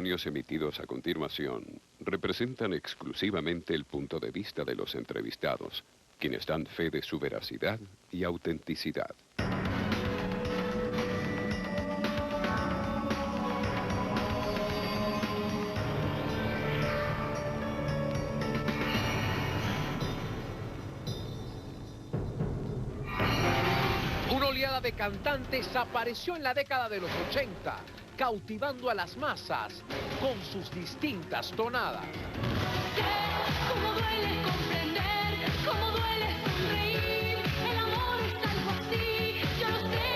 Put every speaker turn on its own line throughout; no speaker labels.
testimonios emitidos a continuación representan exclusivamente el punto de vista de los entrevistados, quienes dan fe de su veracidad y autenticidad.
Una oleada de cantantes apareció en la década de los 80, cautivando a las masas con sus distintas tonadas.
Cómo duele comprender, cómo duele sonreír, el amor es algo así, yo lo sé,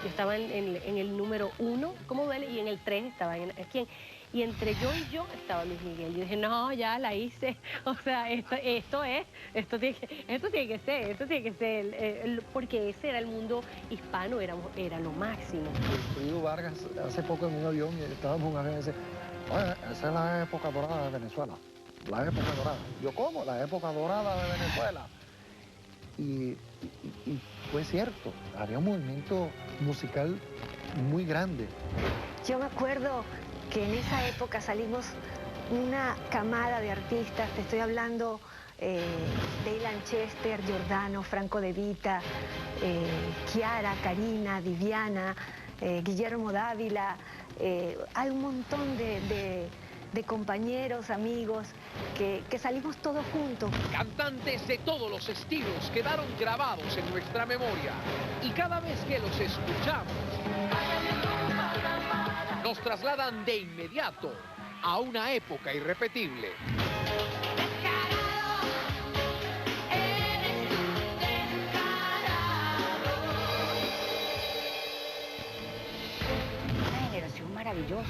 yo estaba en el número 1, ¿cómo duele? Y en el 3 estaba ¿quién? Y entre yo y yo estaba Luis Miguel. Yo dije, no, ya la hice. O sea, esto tiene que ser, porque ese era el mundo hispano, era lo máximo.
Wilfrido Vargas, hace poco en un avión, y estábamos en un avión y dice, oye, esa es la época dorada de Venezuela. La época dorada. Yo, ¿cómo? La época dorada de Venezuela. Y fue cierto, había un movimiento musical muy grande.
Yo me acuerdo que en esa época salimos una camada de artistas, te estoy hablando de Lanchester, Giordano, Franco De Vita, Chiara, Karina, Viviana, Guillermo Dávila, hay un montón de compañeros, amigos, que salimos todos juntos.
Cantantes de todos los estilos quedaron grabados en nuestra memoria y cada vez que los escuchamos nos trasladan de inmediato a una época irrepetible.
Una generación maravillosa,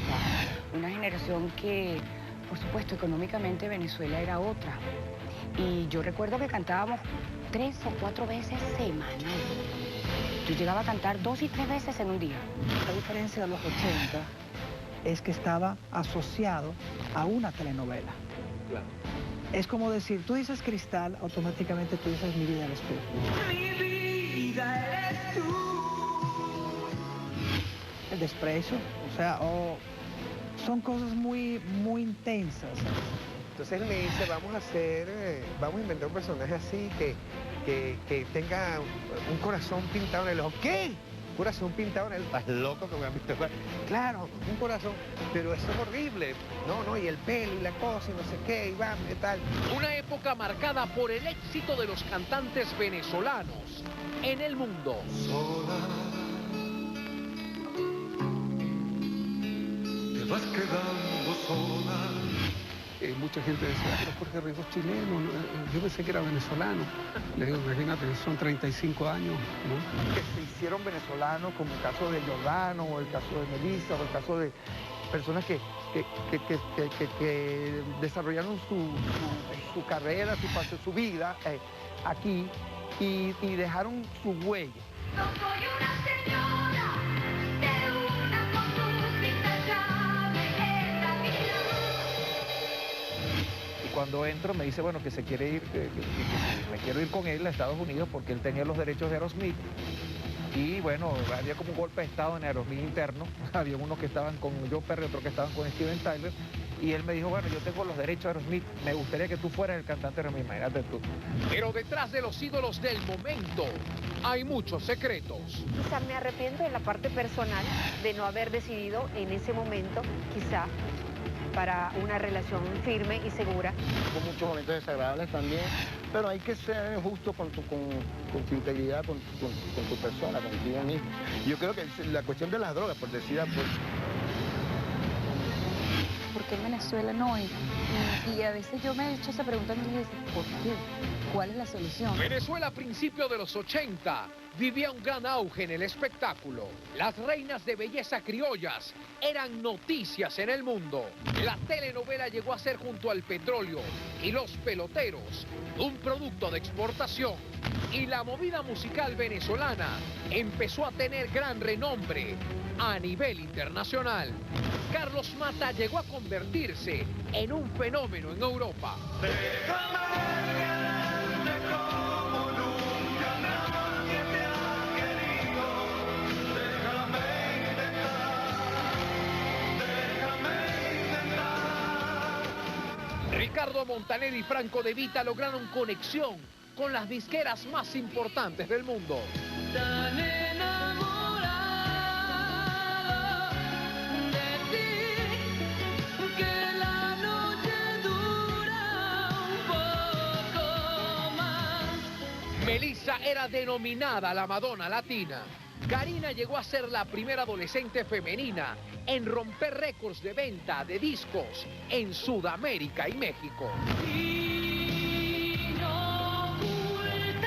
una generación que, por supuesto, económicamente Venezuela era otra. Y yo recuerdo que cantábamos 3 o 4 veces semanal. Yo llegaba a cantar 2 y 3 veces en un día.
La diferencia de los 80 es que estaba asociado a una telenovela.
Claro.
Es como decir, tú dices Cristal, automáticamente tú dices Mi vida eres tú. Mi vida eres tú. El desprecio, o sea, son cosas muy intensas.
Entonces él me dice, vamos a inventar un personaje así que tenga un corazón pintado en el ojo. ¿Qué? Un corazón pintado en el ojo. Estás loco que me han visto. Claro, un corazón, pero eso es horrible. No, y el pelo y la cosa y no sé qué, y va, y tal.
Una época marcada por el éxito de los cantantes venezolanos en el mundo.
Sola, te vas quedando sola.
Mucha gente decía, pero Jorge Rizo es chileno, yo pensé que era venezolano. Le digo, imagínate, son 35 años, ¿no?
Que se hicieron venezolanos, como el caso de Giordano, o el caso de Melissa, o el caso de personas que desarrollaron su carrera, su vida aquí y dejaron su huella.
No soy una señora de una conducta llave en la vida.
Y cuando entro me dice, bueno, que se quiere ir, que me quiero ir con él a Estados Unidos porque él tenía los derechos de Aerosmith. Y bueno, había como un golpe de estado en Aerosmith interno. Había unos que estaban con Joe Perry, otros que estaban con Steven Tyler. Y él me dijo, bueno, yo tengo los derechos de Aerosmith, me gustaría que tú fueras el cantante de Aerosmith, imagínate tú.
Pero detrás de los ídolos del momento hay muchos secretos.
Quizá me arrepiento de la parte personal de no haber decidido en ese momento, quizá, para una relación firme y segura.
Con muchos momentos desagradables también, pero hay que ser justo con tu integridad, con tu persona, contigo mismo. Yo creo que la cuestión de las drogas, por decir algo,
¿Por qué en Venezuela no? Y a veces yo me he hecho esa pregunta y me digo, ¿por qué? ¿Cuál es la solución?
Venezuela a principios de los 80 vivía un gran auge en el espectáculo. Las reinas de belleza criollas eran noticias en el mundo. La telenovela llegó a ser, junto al petróleo y los peloteros, un producto de exportación. Y la movida musical venezolana empezó a tener gran renombre a nivel internacional. Carlos Mata llegó a convertirse en un fenómeno en Europa. Ricardo Montaner y Franco De Vita lograron conexión con las disqueras más importantes del mundo.
Tan enamorado de ti que la noche dura un poco más.
Melissa era denominada la Madonna Latina. Karina llegó a ser la primera adolescente femenina en romper récords de venta de discos en Sudamérica y México.
Y no ocultar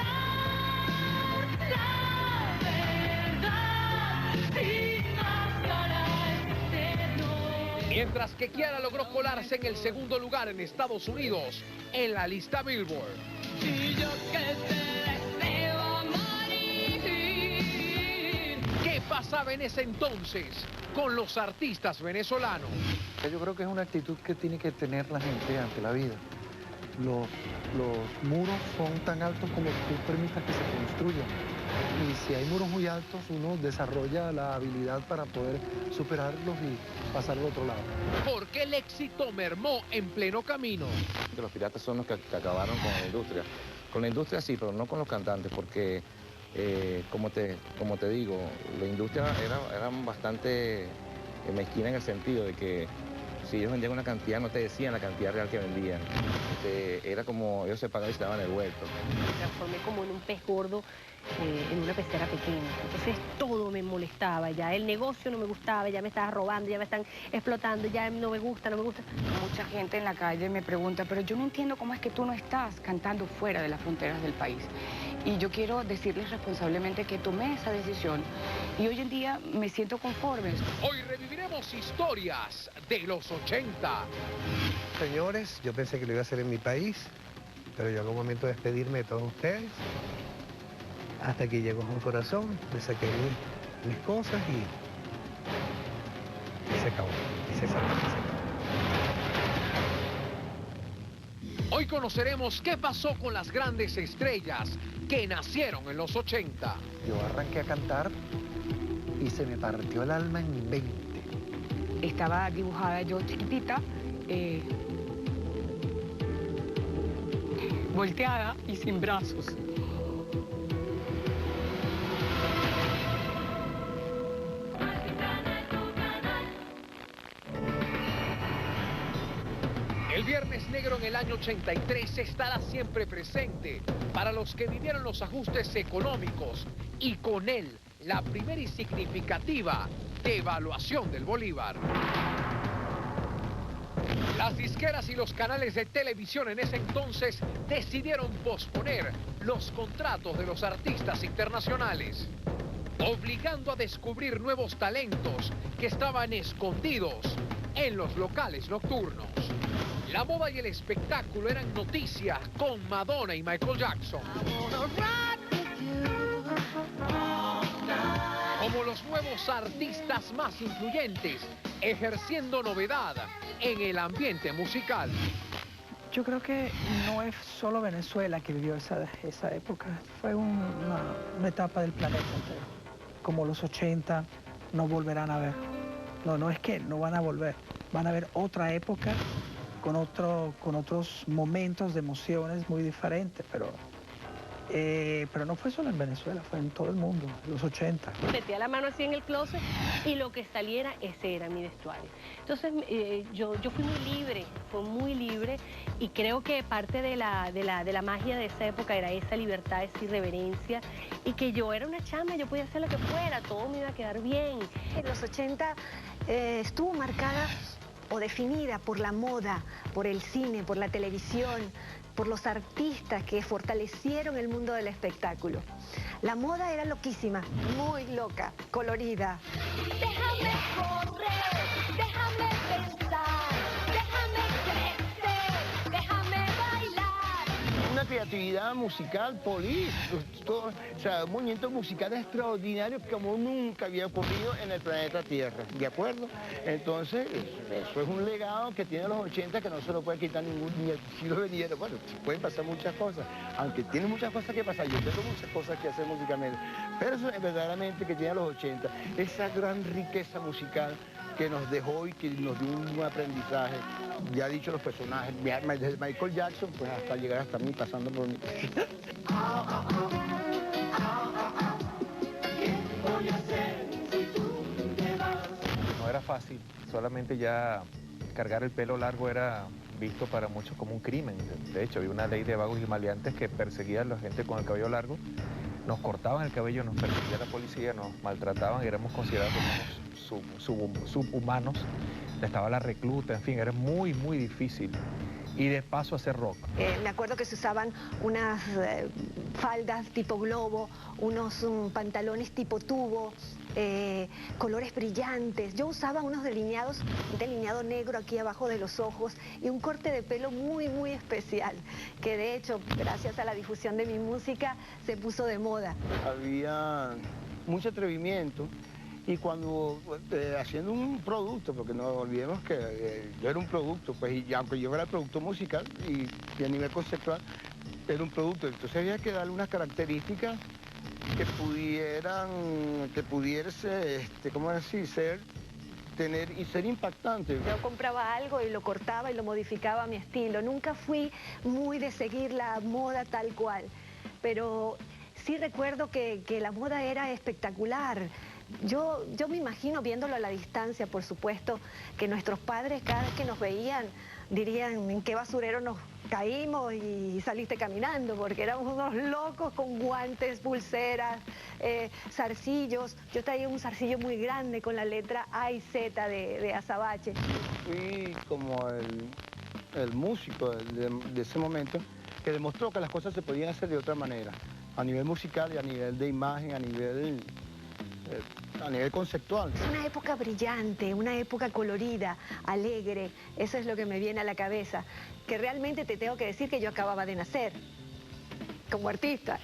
la verdad sin máscaras de no.
Mientras que Kiara logró colarse en el segundo lugar en Estados Unidos en la lista Billboard.
Y yo que te deseo morir.
¿Qué pasaba en ese entonces con los artistas venezolanos?
Yo creo que es una actitud que tiene que tener la gente ante la vida. Los muros son tan altos como tú permitas que se construyan. Y si hay muros muy altos, uno desarrolla la habilidad para poder superarlos y pasar al otro lado.
Porque el éxito mermó en pleno camino.
Los piratas son los que acabaron con la industria. Con la industria sí, pero no con los cantantes, porque como te digo, la industria era bastante mezquina en el sentido de que si ellos vendían una cantidad, no te decían la cantidad real que vendían. Era como ellos se pagaban y se daban el vuelto.
Me transformé como en un pez gordo en una pecera pequeña. Entonces todo me molestaba, ya el negocio no me gustaba, ya me estaba robando, ya me están explotando, ya no me gusta.
Mucha gente en la calle me pregunta, pero yo no entiendo cómo es que tú no estás cantando fuera de las fronteras del país. Y yo quiero decirles responsablemente que tomé esa decisión y hoy en día me siento conforme.
Hoy reviviremos historias de los 80.
Señores, yo pensé que lo iba a hacer en mi país, pero llegó el momento de despedirme de todos ustedes. Hasta aquí llegó un corazón, me saqué mis cosas y se acabó. Y se acabó.
Hoy conoceremos qué pasó con las grandes estrellas que nacieron en los 80.
Yo arranqué a cantar y se me partió el alma en 20.
Estaba dibujada yo chiquitita, volteada y sin brazos.
El Viernes Negro en el año 83 estará siempre presente para los que vivieron los ajustes económicos y con él la primera y significativa devaluación del bolívar. Las disqueras y los canales de televisión en ese entonces decidieron posponer los contratos de los artistas internacionales, obligando a descubrir nuevos talentos que estaban escondidos en los locales nocturnos. La moda y el espectáculo eran noticias con Madonna y Michael Jackson. Como los nuevos artistas más influyentes, ejerciendo novedad en el ambiente musical.
Yo creo que no es solo Venezuela que vivió esa época, fue una etapa del planeta entero. Como los 80 no volverán a ver. No es que no van a volver, van a ver otra época con otros momentos de emociones muy diferentes, pero no fue solo en Venezuela, fue en todo el mundo, en los 80.
Metía la mano así en el closet y lo que saliera, ese era mi vestuario. Entonces yo fui muy libre y creo que parte de la magia de esa época era esa libertad, esa irreverencia y que yo era una chama, yo podía hacer lo que fuera, todo me iba a quedar bien.
En los 80 estuvo marcada o definida por la moda, por el cine, por la televisión, por los artistas que fortalecieron el mundo del espectáculo. La moda era loquísima, muy loca, colorida.
Déjame correr, déjame pensar, déjame crecer, déjame bailar.
Una creatividad musical, o sea, un movimiento musical extraordinario como nunca había ocurrido en el planeta Tierra, ¿de acuerdo? Entonces, eso es un legado que tiene los 80 que no se lo puede quitar ni el siglo venidero. Bueno, pueden pasar muchas cosas, aunque tiene muchas cosas que pasar, yo tengo muchas cosas que hacer musicalmente, pero eso es verdaderamente que tiene los 80, esa gran riqueza musical que nos dejó y que nos dio un aprendizaje. Ya he dicho los personajes, desde Michael Jackson, pues hasta llegar hasta mí, pasando por mí.
No era fácil, solamente ya cargar el pelo largo era visto para muchos como un crimen. De hecho, había una ley de vagos y maleantes que perseguía a la gente con el cabello largo. Nos cortaban el cabello, nos perseguía la policía, nos maltrataban y éramos considerados como subhumanos. Estaba la recluta, en fin, era muy, muy difícil. Y de paso hacer rock.
Me acuerdo que se usaban unas faldas tipo globo, unos pantalones tipo tubo, colores brillantes. Yo usaba unos delineados, un delineado negro aquí abajo de los ojos y un corte de pelo muy, muy especial, que de hecho, gracias a la difusión de mi música, se puso de moda.
Había mucho atrevimiento. Y cuando haciendo un producto, porque no olvidemos que yo era un producto, pues y aunque yo era el productor musical y a nivel conceptual era un producto, entonces había que darle unas características que pudiese, ¿cómo decir? Ser impactante.
Yo compraba algo y lo cortaba y lo modificaba a mi estilo. Nunca fui muy de seguir la moda tal cual, pero sí recuerdo que la moda era espectacular. Yo me imagino, viéndolo a la distancia, por supuesto, que nuestros padres cada vez que nos veían dirían en qué basurero nos caímos y saliste caminando, porque éramos unos locos con guantes, pulseras, zarcillos. Yo traía un zarcillo muy grande con la letra A y Z de Azabache.
Fui como el músico de ese momento que demostró que las cosas se podían hacer de otra manera, a nivel musical y a nivel de imagen, a nivel conceptual.
Es una época brillante, una época colorida, alegre, eso es lo que me viene a la cabeza, que realmente te tengo que decir que yo acababa de nacer como artista.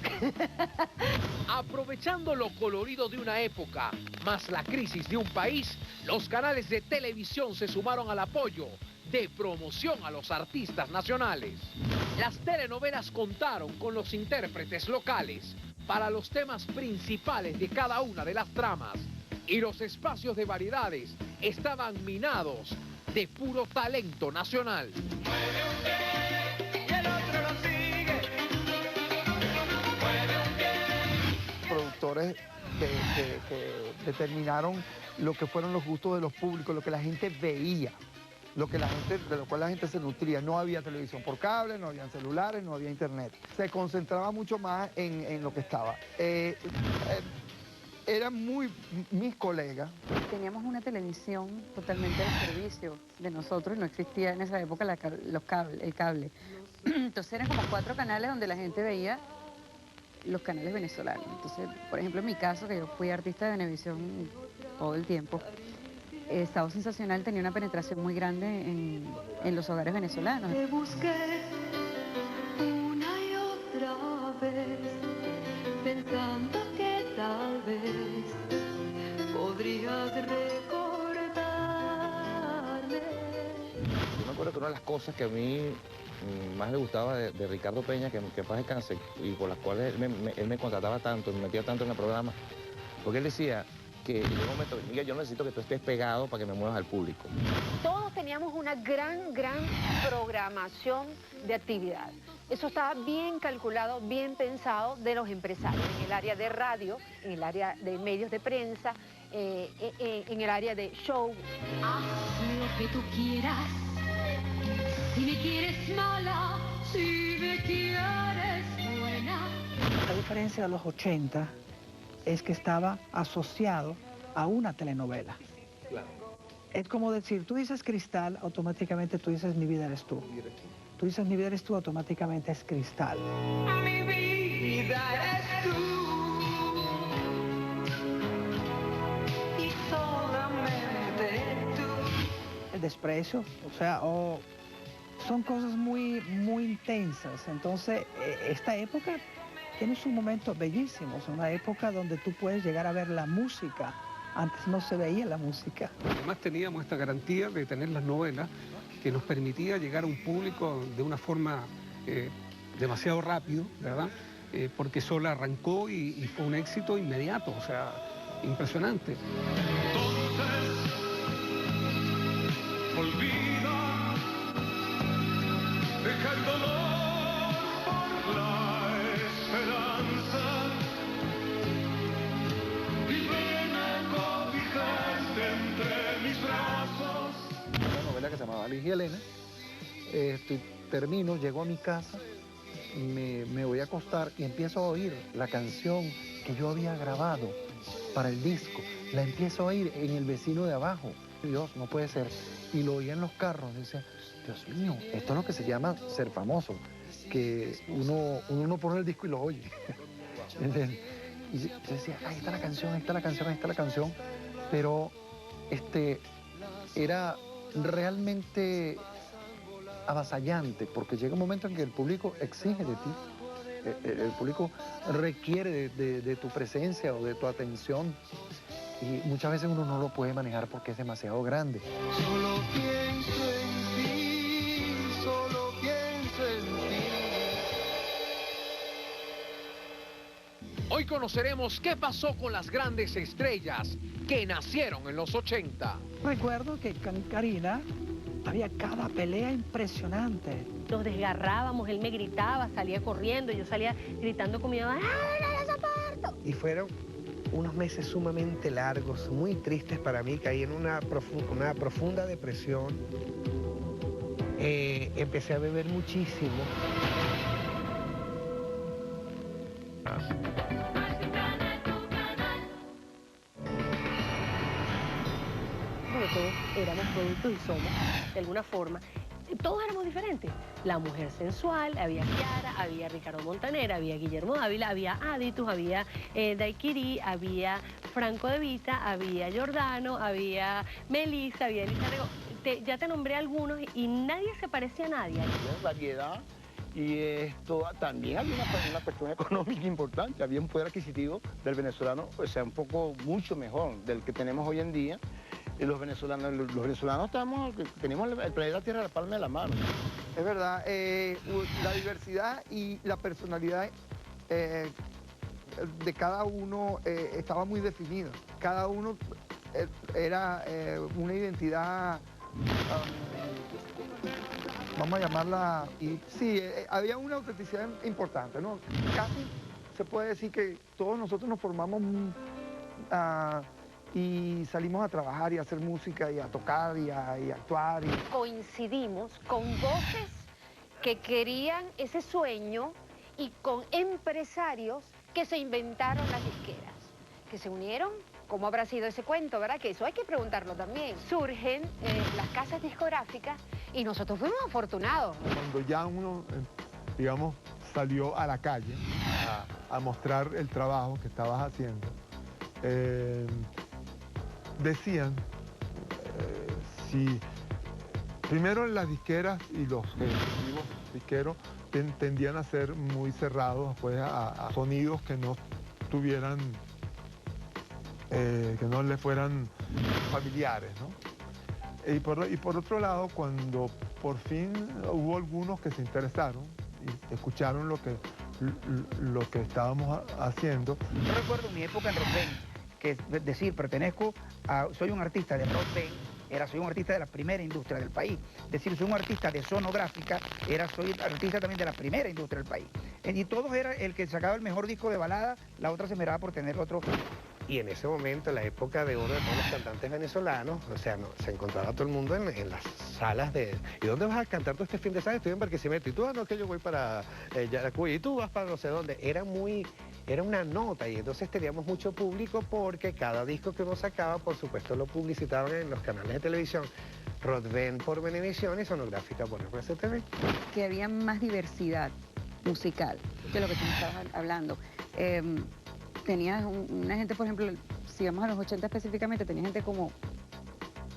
Aprovechando lo colorido de una época, más la crisis de un país, los canales de televisión se sumaron al apoyo de promoción a los artistas nacionales. Las telenovelas contaron con los intérpretes locales para los temas principales de cada una de las tramas, y los espacios de variedades estaban minados de puro talento nacional.
Productores que determinaron lo que fueron los gustos de los públicos, lo que la gente veía, de lo cual la gente se nutría. No había televisión por cable, no había celulares, no había internet. Se concentraba mucho más en lo que estaba. Eran mis colegas.
Teníamos una televisión totalmente al servicio de nosotros, no existía en esa época el cable. Entonces eran como 4 canales donde la gente veía los canales venezolanos. Entonces, por ejemplo, en mi caso, que yo fui artista de Venevisión todo el tiempo, Estado Sensacional tenía una penetración muy grande en los hogares venezolanos.
Te busqué una y otra vez, pensando que tal vez podrías recordarme.
Yo me acuerdo que una de las cosas que a mí más le gustaba de Ricardo Peña, que paz descanse, y por las cuales él me contrataba tanto, me metía tanto en el programa, porque él decía que en un momento, Miguel, yo necesito que tú estés pegado para que me muevas al público.
Todos teníamos una gran programación de actividad. Eso estaba bien calculado, bien pensado de los empresarios, en el área de radio, en el área de medios de prensa, en el área de show.
Haz lo que tú quieras, si me quieres mala, si me quieres buena.
La diferencia de los 80 es que estaba asociado a una telenovela.
Claro.
Es como decir, tú dices Cristal, automáticamente tú dices Mi vida eres tú. Tú dices Mi vida eres tú, automáticamente es Cristal.
Mi vida eres tú y solamente tú.
El desprecio, son cosas muy intensas. Entonces, esta época tiene un momento bellísimo, es una época donde tú puedes llegar a ver la música. Antes no se veía la música.
Además teníamos esta garantía de tener las novelas que nos permitía llegar a un público de una forma demasiado rápido, ¿verdad? Porque Sola arrancó y fue un éxito inmediato, o sea, impresionante.
Entonces mis brazos.
Una novela que se llamaba Liz y Helena. Termino, llego a mi casa, me voy a acostar y empiezo a oír la canción que yo había grabado para el disco. La empiezo a oír en el vecino de abajo. Dios, no puede ser. Y lo oía en los carros. Dice, Dios mío, esto es lo que se llama ser famoso. Que uno no pone el disco y lo oye. Y yo decía, ahí está la canción, ahí está la canción, ahí está la canción. Pero era realmente avasallante, porque llega un momento en que el público exige de ti. El público requiere de tu presencia o de tu atención. Y muchas veces uno no lo puede manejar porque es demasiado grande.
Solo pienso en ti, solo pienso en ti.
Hoy conoceremos qué pasó con las grandes estrellas que nacieron en los 80.
Recuerdo que con Karina había cada pelea impresionante.
Nos desgarrábamos, él me gritaba, salía corriendo, yo salía gritando con mi mamá, ¡ay, no lo soporto!
Y fueron unos meses sumamente largos, muy tristes para mí, caí en una profunda depresión. Empecé a beber muchísimo.
Porque todos éramos productos y somos, de alguna forma, todos éramos diferentes. La mujer sensual, había Kiara, había Ricardo Montaner, había Guillermo Dávila, había Aditus, había Daiquiri, había Franco De Vita, había Giordano, había Melissa, había Elisa Rego. Ya te nombré algunos y nadie se parecía a nadie.
Había variedad y esto también había una cuestión económica importante, había un poder adquisitivo del venezolano, o sea, un poco mucho mejor del que tenemos hoy en día. Y los venezolanos tenemos el planeta Tierra a la palma de la mano.
Es verdad, la diversidad y la personalidad de cada uno estaba muy definida. Cada uno era una identidad, vamos a llamarla, y sí, había una autenticidad importante, ¿no? Casi se puede decir que todos nosotros nos formamos y salimos a trabajar y a hacer música y a tocar y a actuar.
Coincidimos con voces que querían ese sueño y con empresarios que se inventaron las disqueras, que se unieron. ¿Cómo habrá sido ese cuento, verdad? Que eso hay que preguntarlo también. Surgen las casas discográficas y nosotros fuimos afortunados.
Cuando ya uno, digamos, salió a la calle a mostrar el trabajo que estabas haciendo, decían, si primero las disqueras y los ejecutivos disqueros tendían a ser muy cerrados pues, a sonidos que no tuvieran, que no le fueran familiares, ¿no? Y por otro lado, cuando por fin hubo algunos que se interesaron y escucharon lo que estábamos haciendo.
Yo recuerdo mi época en Rock Band, que es decir, soy un artista de Rock Band, soy un artista de la primera industria del país. Es decir, soy un artista de sonográfica, soy artista también de la primera industria del país. Y todos era el que sacaba el mejor disco de balada, la otra se miraba por tener otro.
Y en ese momento, en la época de oro de todos los cantantes venezolanos, o sea, se encontraba todo el mundo en las salas de... ¿Y dónde vas a cantar tú este fin de semana? Estoy en Barquisimeto. Y tú, no, que yo voy para Yaracuy. Y tú vas para no sé dónde. Era una nota y entonces teníamos mucho público porque cada disco que uno sacaba, por supuesto, lo publicitaban en los canales de televisión. Rodven por Venevisión y Sonográfica por RCTV.
Que había más diversidad musical que lo que tú me estabas hablando. Tenías una gente, por ejemplo, si vamos a los 80 específicamente, tenía gente como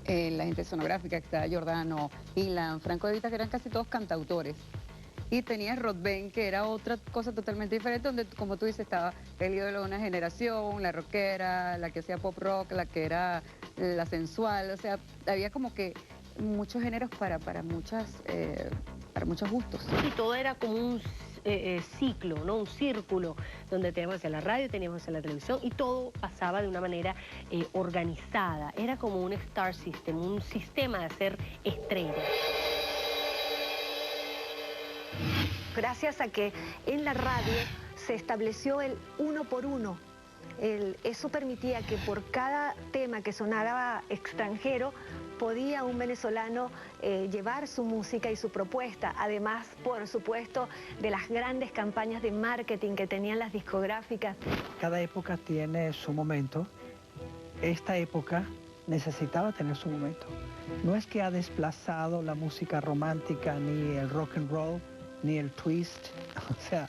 la gente sonográfica, que estaba Giordano, Ilan, Franco De Vita, que eran casi todos cantautores. Y tenías Rodven, que era otra cosa totalmente diferente, donde, como tú dices, estaba el ídolo de una generación, la rockera, la que hacía pop rock, la que era la sensual, o sea, había como que muchos géneros para muchos gustos.
Y todo era como un ciclo, ¿no? Un círculo, donde teníamos en la radio, teníamos en la televisión y todo pasaba de una manera organizada. Era como un star system, un sistema de hacer estrellas.
Gracias a que en la radio se estableció el 1 por 1, Eso permitía que por cada tema que sonara extranjero, podía un venezolano llevar su música y su propuesta, además, por supuesto, de las grandes campañas de marketing que tenían las discográficas.
Cada época tiene su momento. Esta época necesitaba tener su momento. No es que ha desplazado la música romántica, ni el rock and roll, ni el twist. O sea,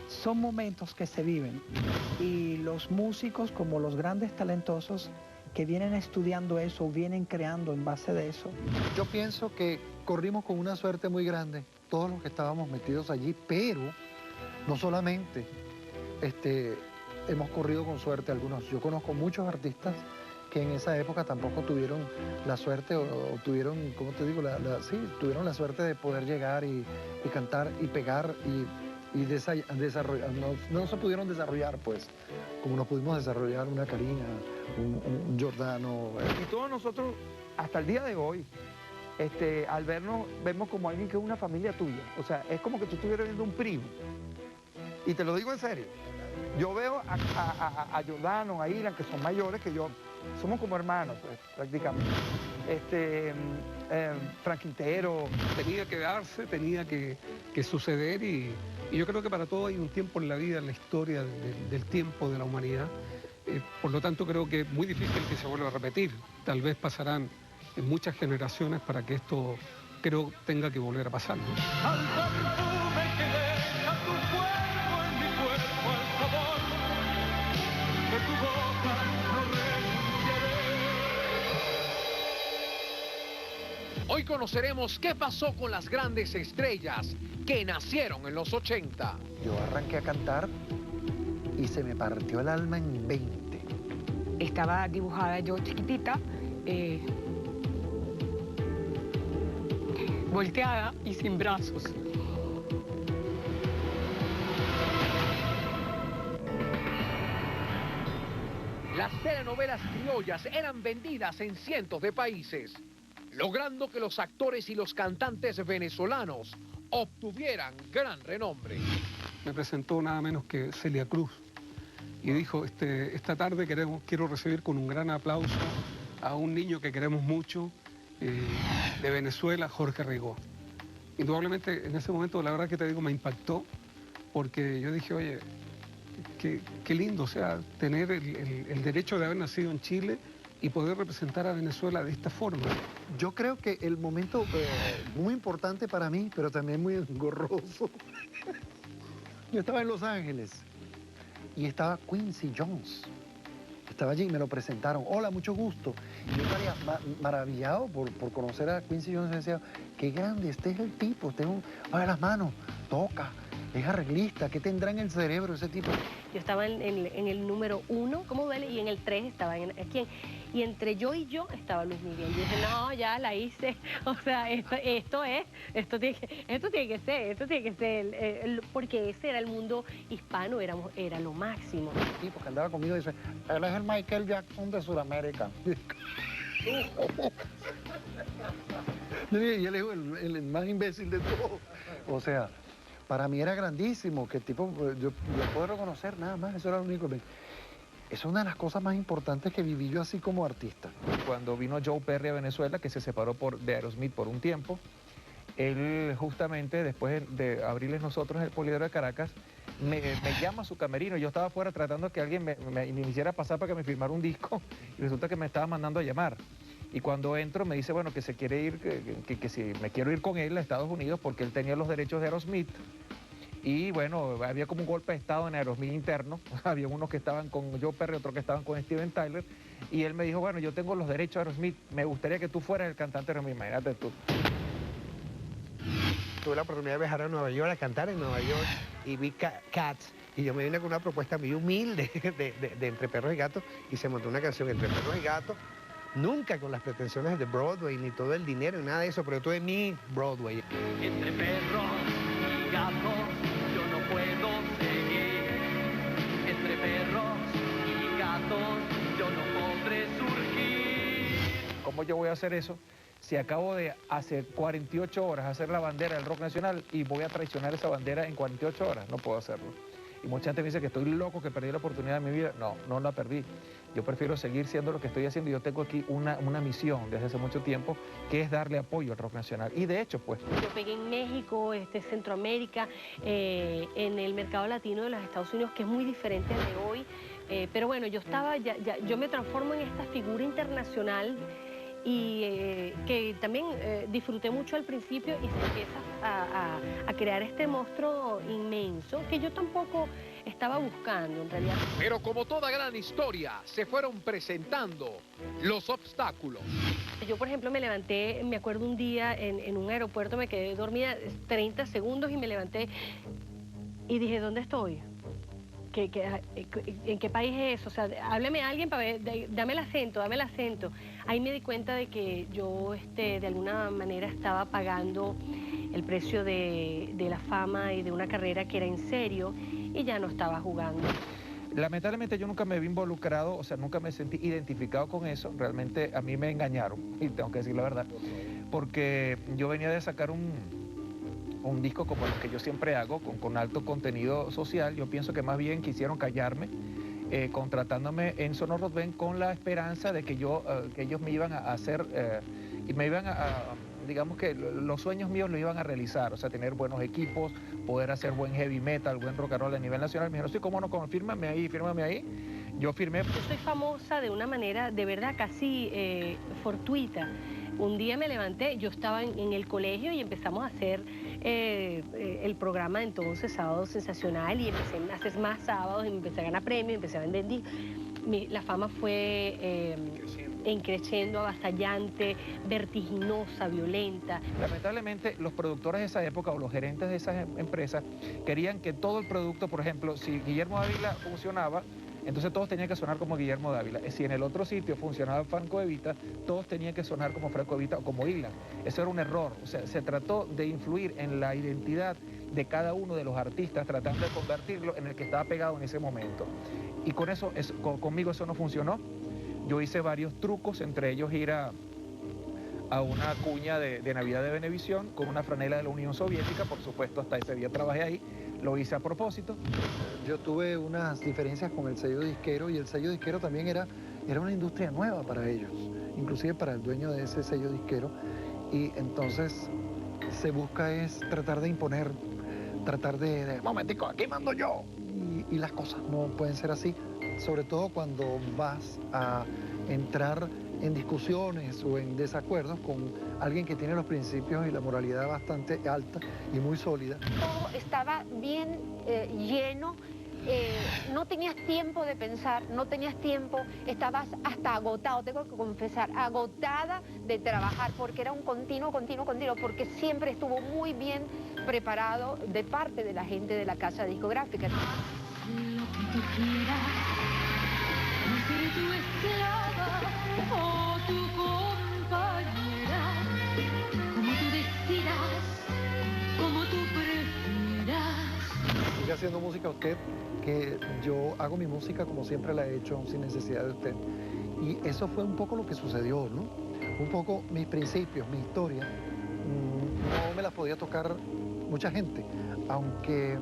son momentos que se viven. Y los músicos, como los grandes talentosos, que vienen estudiando eso, vienen creando en base de eso.
Yo pienso que corrimos con una suerte muy grande, todos los que estábamos metidos allí, pero no solamente hemos corrido con suerte algunos. Yo conozco muchos artistas que en esa época tampoco tuvieron la suerte o tuvieron, ¿cómo te digo? Sí, tuvieron la suerte de poder llegar y cantar y pegar y desarrollar, no se pudieron desarrollar, pues, como nos pudimos desarrollar una Karina, un Giordano. Y todos nosotros, hasta el día de hoy, al vernos, vemos como alguien que es una familia tuya. O sea, es como que tú estuvieras viendo un primo. Y te lo digo en serio. Yo veo a Giordano, a Ilan, que son mayores que yo. Somos como hermanos, pues, prácticamente. Frank Quintero.
Tenía que darse, tenía que suceder y yo creo que para todo hay un tiempo en la vida, en la historia del tiempo de la humanidad. Por lo tanto, creo que es muy difícil que se vuelva a repetir. Tal vez pasarán en muchas generaciones para que esto, creo, tenga que volver a pasar, ¿no?
Al perfume que deja tu cuerpo en mi cuerpo, al sabor de tu boca no renunciaré.
Hoy conoceremos qué pasó con las grandes estrellas que nacieron en los 80.
Yo arranqué a cantar y se me partió el alma en 20.
Estaba dibujada yo chiquitita, volteada y sin brazos.
Las telenovelas criollas eran vendidas en cientos de países, logrando que los actores y los cantantes venezolanos obtuvieran gran renombre.
Me presentó nada menos que Celia Cruz y dijo, esta tarde quiero recibir con un gran aplauso a un niño que queremos mucho, de Venezuela, Jorge Rigó. Indudablemente en ese momento, la verdad que te digo, me impactó, porque yo dije, oye, qué lindo, o sea, tener el derecho de haber nacido en Chile y poder representar a Venezuela de esta forma.
Yo creo que el momento muy importante para mí, pero también muy engorroso. Yo estaba en Los Ángeles y estaba Quincy Jones. Estaba allí y me lo presentaron. Hola, mucho gusto. Y yo estaría maravillado por conocer a Quincy Jones y decía, qué grande, este es el tipo, mueve las manos, toca, es arreglista, ¿qué tendrá en el cerebro ese tipo?
Yo estaba en el número 1, ¿cómo duele? Y en el 3 estaba ¿quién? Y entre yo y yo estaba Luis Miguel. Yo dije, no, ya la hice. O sea, esto tiene que ser, porque ese era el mundo hispano, era lo máximo.
El tipo que andaba conmigo dice, él es el Michael Jackson de Sudamérica. Y él es el más imbécil de todos. O sea, para mí era grandísimo, que el tipo, yo lo puedo reconocer nada más, eso era lo único. Es una de las cosas más importantes que viví yo así como artista.
Cuando vino Joe Perry a Venezuela, que se separó de Aerosmith por un tiempo, él justamente después de abrirles nosotros el Poliedro de Caracas, me llama a su camerino. Yo estaba afuera tratando que alguien me hiciera pasar para que me firmara un disco y resulta que me estaba mandando a llamar. Y cuando entro me dice, bueno, que se quiere ir, que si me quiero ir con él a Estados Unidos porque él tenía los derechos de Aerosmith. Y bueno, había como un golpe de estado en Aerosmith interno. Había unos que estaban con Joe Perry, otros que estaban con Steven Tyler. Y él me dijo, bueno, yo tengo los derechos de Aerosmith, me gustaría que tú fueras el cantante de Aerosmith. Imagínate tú.
Tuve la oportunidad de viajar a Nueva York, a cantar en Nueva York, y vi Cats. Y yo me vine con una propuesta muy humilde de Entre Perros y Gatos, y se montó una canción Entre Perros y Gatos, nunca con las pretensiones de Broadway, ni todo el dinero, ni nada de eso, pero tuve mi Broadway.
Entre perros y gatos yo no puedo seguir. Entre perros y gatos yo no podré surgir.
¿Cómo yo voy a hacer eso si acabo de hace 48 horas hacer la bandera del rock nacional y voy a traicionar esa bandera en 48 horas? No puedo hacerlo. y mucha gente me dice que estoy loco, que perdí la oportunidad de mi vida. No, no la perdí. Yo prefiero seguir siendo lo que estoy haciendo. Yo tengo aquí una misión desde hace mucho tiempo, que es darle apoyo al rock nacional. Y de hecho, pues...
Yo pegué en México, Centroamérica, en el mercado latino de los Estados Unidos, que es muy diferente al de hoy. Pero bueno, yo yo me transformo en esta figura internacional y que también disfruté mucho al principio y se empieza a crear este monstruo inmenso que yo tampoco estaba buscando en realidad.
Pero como toda gran historia, se fueron presentando los obstáculos.
Yo, por ejemplo, me levanté, me acuerdo un día en un aeropuerto, me quedé dormida 30 segundos y me levanté y dije, ¿dónde estoy? ¿En qué país es eso? O sea, háblame a alguien para ver, dame el acento, dame el acento. Ahí me di cuenta de que yo de alguna manera estaba pagando el precio de la fama y de una carrera que era en serio y ya no estaba jugando.
Lamentablemente yo nunca me vi involucrado, o sea, nunca me sentí identificado con eso. Realmente a mí me engañaron, y tengo que decir la verdad, porque yo venía de sacar un disco como el que yo siempre hago, con alto contenido social. Yo pienso que más bien quisieron callarme, contratándome en Sonoro Rock Band con la esperanza de que ellos me iban a hacer, y me iban digamos que los sueños míos los iban a realizar, o sea, tener buenos equipos, poder hacer buen heavy metal, buen rock and roll a nivel nacional. Me dijeron, sí, cómo no, fírmame ahí, fírmame ahí. Yo firmé.
Yo soy famosa de una manera, de verdad, casi fortuita. Un día me levanté, yo estaba en el colegio y empezamos a hacer el programa entonces, Sábado Sensacional, y empecé a hacer más sábados, y me empecé a ganar premios, empecé a vender discos. La fama fue creciendo, avasallante, vertiginosa, violenta.
Lamentablemente, los productores de esa época o los gerentes de esas empresas querían que todo el producto, por ejemplo, si Guillermo Dávila funcionaba, entonces todos tenían que sonar como Guillermo Dávila. Si en el otro sitio funcionaba Franco De Vita, todos tenían que sonar como Franco De Vita o como Ilan. Eso era un error. O sea, se trató de influir en la identidad de cada uno de los artistas, tratando de convertirlo en el que estaba pegado en ese momento. Y con eso, conmigo eso no funcionó. Yo hice varios trucos, entre ellos ir a una cuña de Navidad de Venevisión con una franela de la Unión Soviética. Por supuesto, hasta ese día trabajé ahí. Lo hice a propósito.
Yo tuve unas diferencias con el sello disquero, y el sello disquero también era una industria nueva para ellos, inclusive para el dueño de ese sello disquero. Y entonces se busca es tratar de imponer, tratar de momentico, aquí mando yo. Y las cosas no pueden ser así, sobre todo cuando vas a entrar en discusiones o en desacuerdos con alguien que tiene los principios y la moralidad bastante alta y muy sólida.
Todo estaba bien lleno, no tenías tiempo de pensar, no tenías tiempo, estabas hasta agotado, tengo que confesar, agotada de trabajar, porque era un continuo, porque siempre estuvo muy bien preparado de parte de la gente de la casa discográfica.
Lo que tú quieras, no seré tu esclava o tu compañera, como tú decidas, como tú prefieras.
Siga haciendo música usted, que yo hago mi música como siempre la he hecho, sin necesidad de usted. Y eso fue un poco lo que sucedió, ¿no? Un poco mis principios, mi historia, no me las podía tocar mucha gente, aunque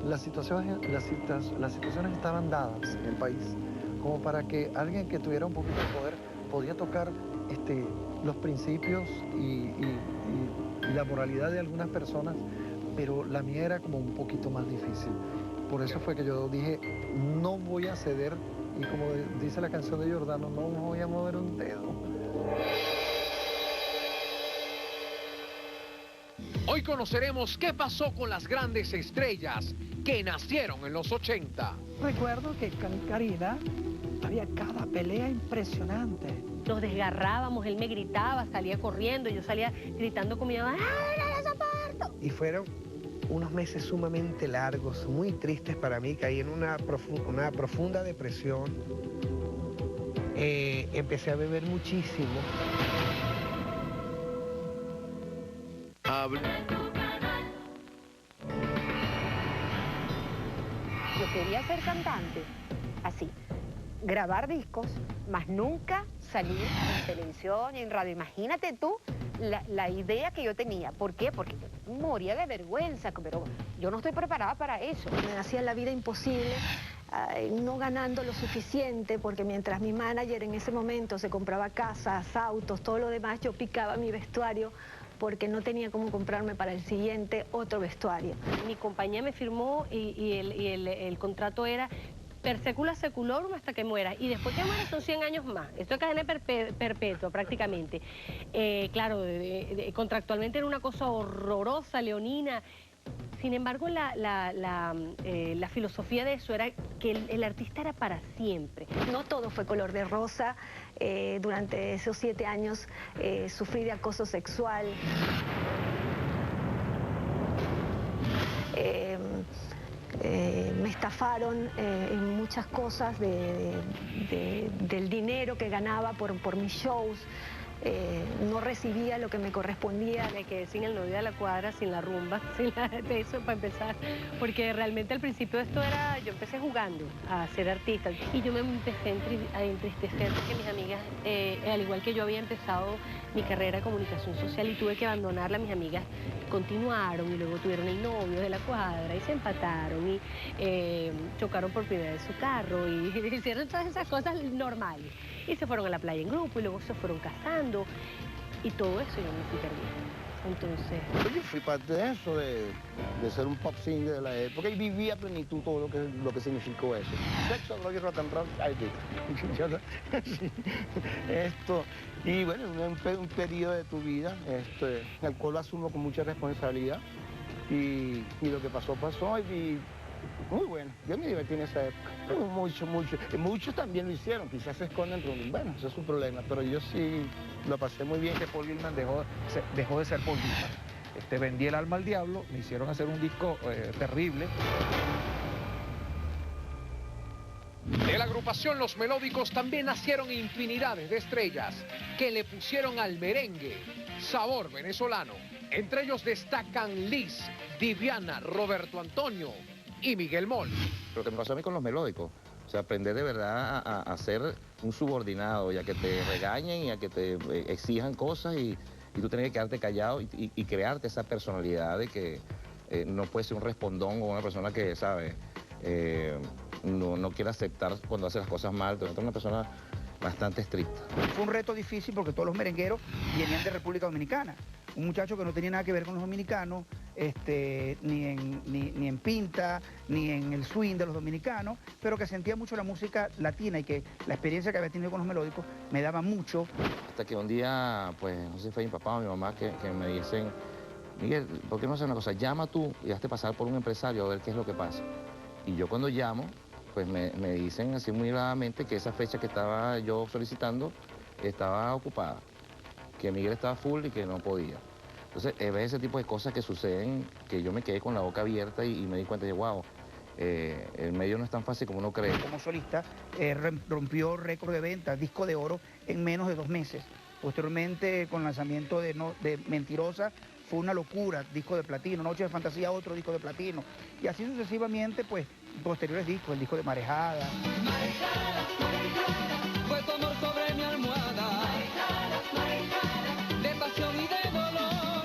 las situaciones estaban dadas en el país como para que alguien que tuviera un poquito de poder podía tocar los principios y la moralidad de algunas personas, pero la mía era como un poquito más difícil. Por eso fue que yo dije, no voy a ceder, y como dice la canción de Giordano, no voy a mover un dedo.
Hoy conoceremos qué pasó con las grandes estrellas que nacieron en los 80.
Recuerdo que con Karina había cada pelea impresionante.
Nos desgarrábamos, él me gritaba, salía corriendo, yo salía gritando con mi mamá, ¡ay, no lo soporto!
Y fueron unos meses sumamente largos, muy tristes para mí, caí en una profunda depresión. Empecé a beber muchísimo.
Yo quería ser cantante, así, grabar discos, más nunca salir en televisión y en radio. Imagínate tú la idea que yo tenía. ¿Por qué? Porque yo moría de vergüenza, pero yo no estoy preparada para eso.
Me hacía la vida imposible, no ganando lo suficiente, porque mientras mi manager en ese momento se compraba casas, autos, todo lo demás, yo picaba mi vestuario porque no tenía cómo comprarme para el siguiente otro vestuario.
Mi compañía me firmó y el contrato era per secula seculorum hasta que muera. Y después que muera son 100 años más. Esto es cadena perpetua prácticamente. Claro, contractualmente era una cosa horrorosa, leonina. Sin embargo, la filosofía de eso era que el artista era para siempre.
No todo fue color de rosa. Durante esos 7 años sufrí de acoso sexual. Me estafaron en muchas cosas del dinero que ganaba por mis shows. No recibía lo que me correspondía.
Me quedé sin el novio de la cuadra, sin la rumba, sin de eso para empezar, porque realmente al principio esto era, yo empecé jugando a ser artista y yo me empecé a entristecer porque mis amigas, al igual que yo había empezado mi carrera de comunicación social y tuve que abandonarla, mis amigas continuaron y luego tuvieron el novio de la cuadra y se empataron y chocaron por primera vez su carro y hicieron todas esas cosas normales y se fueron a la playa en grupo y luego se fueron casando y todo eso yo me fui perdiendo. Entonces...
Yo fui parte de eso, de ser un pop singer de la época y viví a plenitud todo lo que significó eso. Sexo, droga y rock and roll, ahí esto. Y bueno, un periodo de tu vida, el cual lo asumo con mucha responsabilidad y lo que pasó, pasó y muy bueno. Yo me divertí en esa época. Mucho. Muchos también lo hicieron, quizás se esconden, pero bueno, ese es su problema. Pero yo sí lo pasé muy bien.
Que Paul Gilman dejó de ser Paul Gilman. Vendí el alma al diablo, me hicieron hacer un disco terrible.
De la agrupación Los Melódicos también nacieron infinidades de estrellas que le pusieron al merengue sabor venezolano. Entre ellos destacan Liz, Diviana, Roberto Antonio y Miguel Mol.
Lo que me pasó a mí con Los Melódicos, o sea, aprender de verdad a ser un subordinado y a que te regañen y a que te exijan cosas y tú tienes que quedarte callado y crearte esa personalidad de que no puedes ser un respondón o una persona que, ¿sabes? No quiere aceptar cuando hace las cosas mal. Tú eres una persona bastante estricta.
Fue un reto difícil porque todos los merengueros venían de República Dominicana. Un muchacho que no tenía nada que ver con los dominicanos, ni en pinta, ni en el swing de los dominicanos, pero que sentía mucho la música latina y que la experiencia que había tenido con Los Melódicos me daba mucho.
Hasta que un día, pues, no sé si fue mi papá o mi mamá que me dicen, Miguel, ¿por qué no haces una cosa? Llama tú y hazte pasar por un empresario a ver qué es lo que pasa. Y yo cuando llamo, pues me dicen así muy gravemente que esa fecha que estaba yo solicitando estaba ocupada, que Miguel estaba full y que no podía. Entonces, es ese tipo de cosas que suceden que yo me quedé con la boca abierta y me di cuenta de, wow, el medio no es tan fácil como uno cree.
Como solista, rompió récord de ventas, disco de oro en menos de 2 meses. Posteriormente, con el lanzamiento de Mentirosa, fue una locura, disco de platino, Noche de Fantasía, otro disco de platino. Y así sucesivamente, pues, posteriores discos, el disco de Marejada.
Fue tu amor sobre mi almohada, de pasión y de dolor.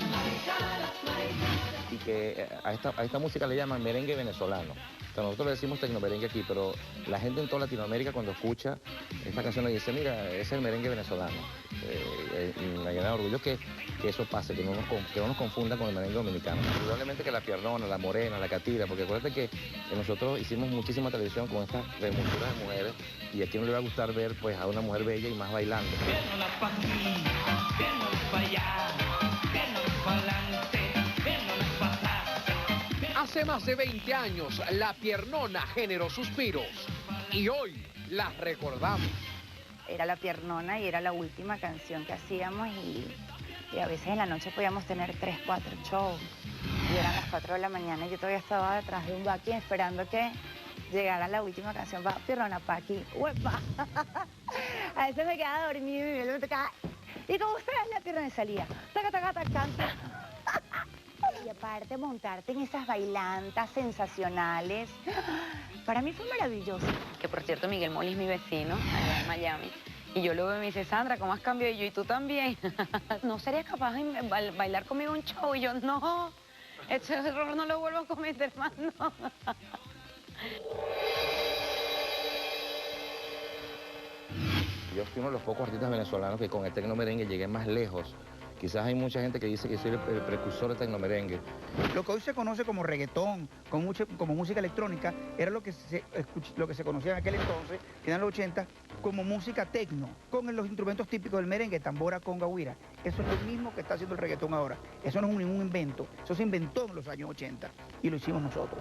Y que a esta música le llaman merengue venezolano. O sea, nosotros le decimos tecnomerengue aquí, pero la gente en toda Latinoamérica cuando escucha esta canción le dice, mira, ese es el merengue venezolano. Me llena de orgullo que eso pase, que no nos confunda con el merengue dominicano. Indudablemente que la piernona, la morena, la catira, porque acuérdate que nosotros hicimos muchísima televisión con estas remonturas de mujeres y a quién no le va a gustar ver pues a una mujer bella y más bailando.
Piernona pa' aquí, piernona pa' allá, piernona pa' adelante, piernona pa' atrás.
Hace más de 20 años, La Piernona generó suspiros y hoy las recordamos.
Era La Piernona y era la última canción que hacíamos y a veces en la noche podíamos tener 3, 4 shows y eran las 4 de la mañana y yo todavía estaba detrás de un backing esperando que llegara la última canción. Va, Piernona pa' aquí, ¡uepa! A veces me quedaba dormido y me tocaba, y como ustedes La Piernona y salía, taca, taca, taca, canta. Y aparte montarte en esas bailantas sensacionales, para mí fue maravilloso.
Que por cierto Miguel Mol es mi vecino allá en Miami
Y yo luego me dice, Sandra, ¿cómo has cambiado? Y yo, ¿y tú también? ¿No serías capaz de bailar conmigo un show? Y yo, no, ese error no lo vuelvo a cometer más, no.
Yo fui uno de los pocos artistas venezolanos que con el tecnomerengue llegué más lejos. Quizás hay mucha gente que dice que soy el precursor del tecnomerengue.
Lo que hoy se conoce como reggaetón, como música electrónica, era lo que se conocía en aquel entonces, en los 80, como música tecno, con los instrumentos típicos del merengue, tambora, conga, guira. Eso es lo mismo que está haciendo el reggaetón ahora. Eso no es ningún invento, eso se inventó en los años 80 y lo hicimos nosotros.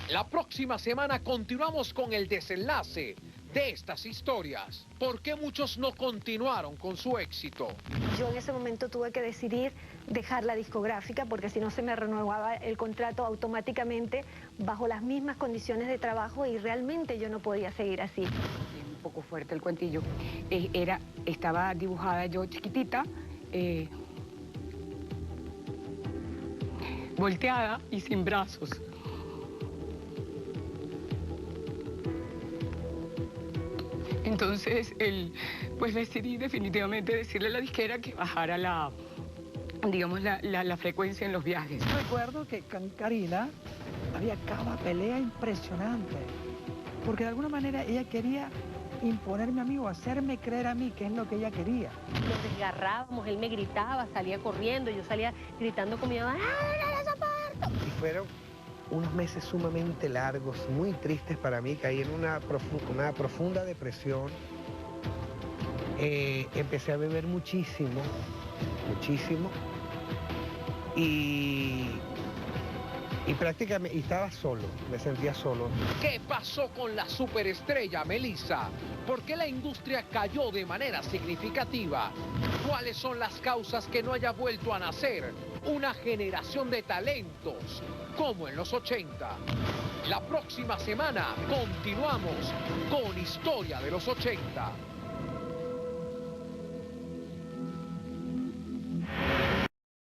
La próxima semana continuamos con el desenlace de estas historias. ¿Por qué muchos no continuaron con su éxito?
Yo en ese momento tuve que decidir dejar la discográfica porque si no se me renovaba el contrato automáticamente bajo las mismas condiciones de trabajo y realmente yo no podía seguir así.
Es un poco fuerte el cuentillo. Estaba dibujada yo chiquitita, volteada y sin brazos. Entonces, pues decidí definitivamente decirle a la disquera que bajara la frecuencia en los viajes.
Recuerdo que con Karina había cada pelea impresionante, porque de alguna manera ella quería imponerme a mí o hacerme creer a mí que es lo que ella quería.
Nos desgarrábamos, él me gritaba, salía corriendo, yo salía gritando con mi mamá, ¡ay, no lo soporto!
Y fueron unos meses sumamente largos, muy tristes para mí, caí en una profunda depresión. Empecé a beber muchísimo, y prácticamente estaba solo, me sentía solo.
¿Qué pasó con la superestrella Melissa? ¿Por qué la industria cayó de manera significativa? ¿Cuáles son las causas que no haya vuelto a nacer una generación de talentos como en los 80? La próxima semana continuamos con Historia de los 80.